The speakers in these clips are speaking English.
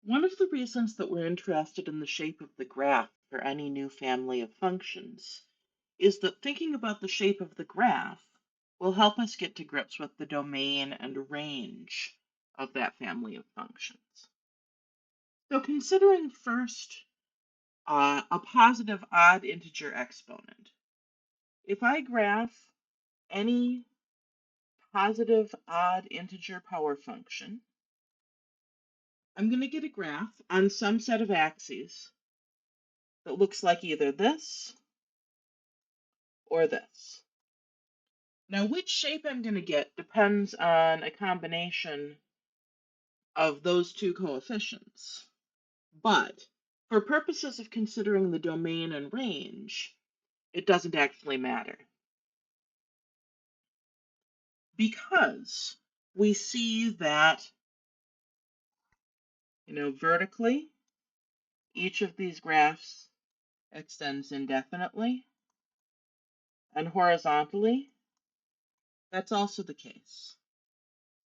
One of the reasons that we're interested in the shape of the graph for any new family of functions is that thinking about the shape of the graph will help us get to grips with the domain and range of that family of functions. So considering first a positive odd integer exponent. If I graph any positive odd integer power function, I'm going to get a graph on some set of axes that looks like either this or this. Now, which shape I'm going to get depends on a combination of those two coefficients. But for purposes of considering the domain and range, it doesn't actually matter. Because we see that, vertically, each of these graphs extends indefinitely, and horizontally, that's also the case.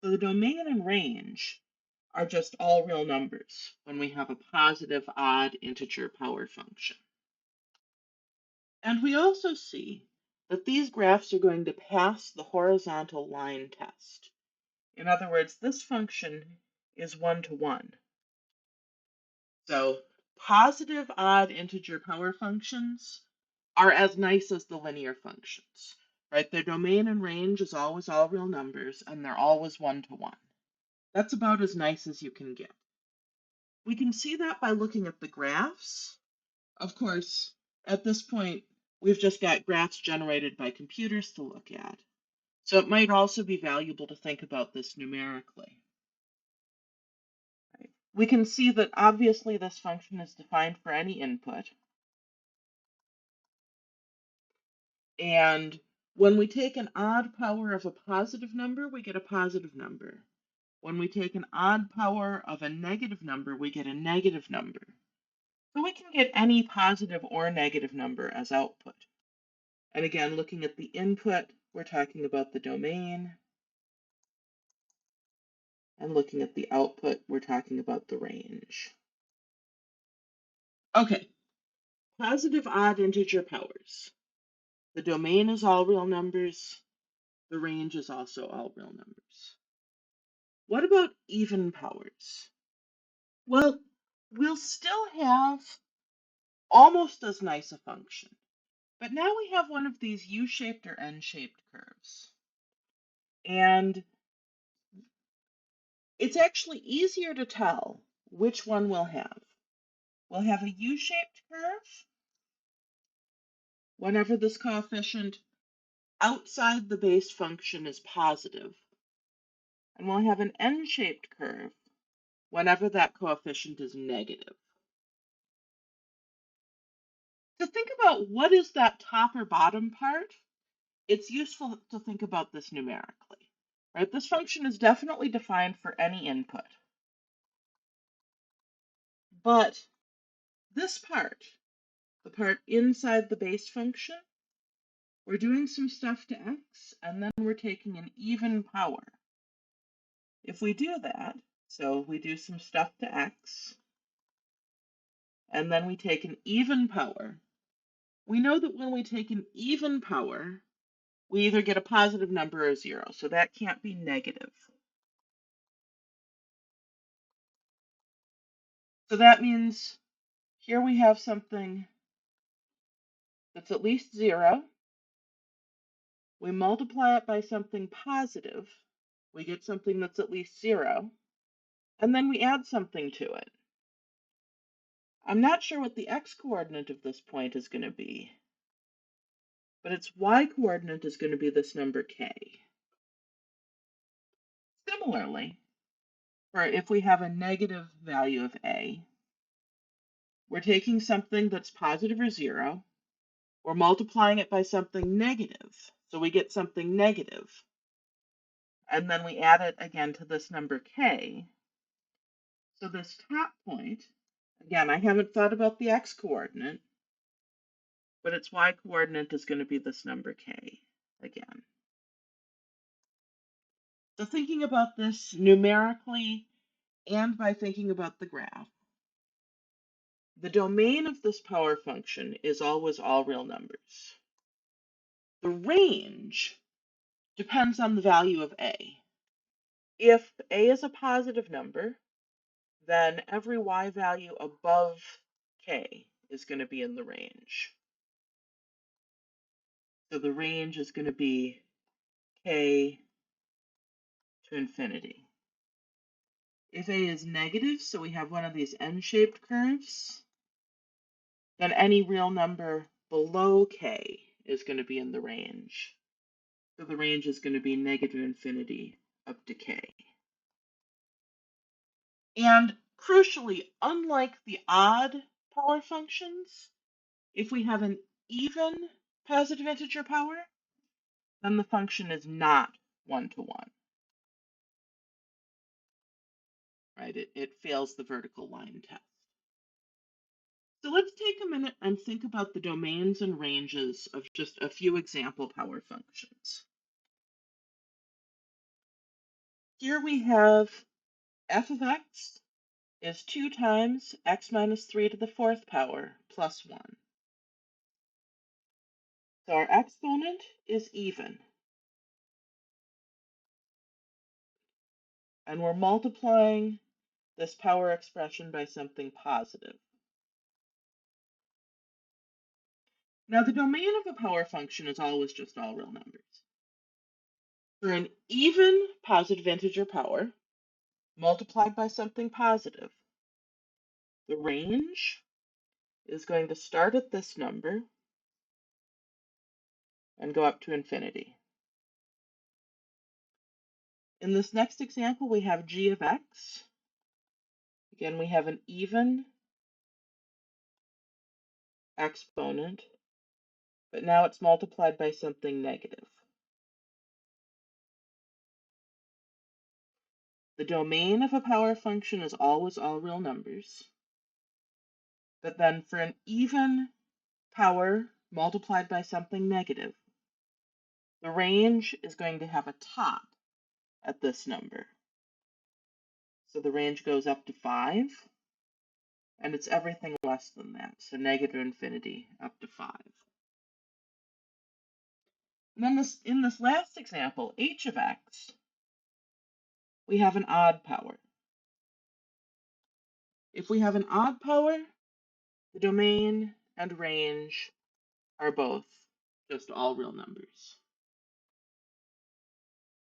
So the domain and range are just all real numbers when we have a positive odd integer power function. And we also see that these graphs are going to pass the horizontal line test. In other words, this function is 1-to-1. So positive odd integer power functions are as nice as the linear functions, right? Their domain and range is always all real numbers, and they're always 1-to-1. That's about as nice as you can get. We can see that by looking at the graphs. Of course, at this point, we've just got graphs generated by computers to look at. So it might also be valuable to think about this numerically. Right? We can see that obviously this function is defined for any input. And when we take an odd power of a positive number, we get a positive number. When we take an odd power of a negative number, we get a negative number. So we can get any positive or negative number as output. And again, looking at the input, we're talking about the domain. And looking at the output, we're talking about the range. Okay, positive odd integer powers. The domain is all real numbers. The range is also all real numbers. What about even powers? Well, we'll still have almost as nice a function, but now we have one of these U-shaped or N-shaped curves. And it's actually easier to tell which one we'll have. We'll have a U-shaped curve whenever this coefficient outside the base function is positive, and we'll have an N-shaped curve whenever that coefficient is negative. To think about what is that top or bottom part, it's useful to think about this numerically, right? This function is definitely defined for any input. But this part, the part inside the base function, we're doing some stuff to x, and then we're taking an even power. If we do that, so we do some stuff to x, and then we take an even power, we know that when we take an even power, we either get a positive number or zero, so that can't be negative. So that means here we have something that's at least zero. We multiply it by something positive, we get something that's at least zero, and then we add something to it. I'm not sure what the x-coordinate of this point is going to be, but its y-coordinate is going to be this number k. Similarly, for if we have a negative value of a, we're taking something that's positive or zero, we're multiplying it by something negative, so we get something negative, and then we add it again to this number k. So this top point, again, I haven't thought about the x-coordinate, but its y-coordinate is going to be this number k again. So thinking about this numerically, and by thinking about the graph, the domain of this power function is always all real numbers. The range depends on the value of a. If a is a positive number, then every y value above k is going to be in the range. So the range is going to be k to infinity. If a is negative, so we have one of these n-shaped curves, then any real number below k is going to be in the range. So the range is going to be negative infinity up to k. And crucially, unlike the odd power functions, if we have an even positive integer power, then the function is not one-to-one, right? It fails the vertical line test. So let's take a minute and think about the domains and ranges of just a few example power functions. Here we have f of x is 2 times x minus 3 to the 4th power plus 1. So our exponent is even. And we're multiplying this power expression by something positive. Now the domain of a power function is always just all real numbers. For an even positive integer power multiplied by something positive, the range is going to start at this number and go up to infinity. In this next example, we have g of x. Again, we have an even exponent, but now it's multiplied by something negative. The domain of a power function is always all real numbers, but then for an even power multiplied by something negative, the range is going to have a top at this number. So the range goes up to 5, and it's everything less than that, so negative infinity up to 5. And then in this last example, h of x, we have an odd power. If we have an odd power, the domain and range are both just all real numbers.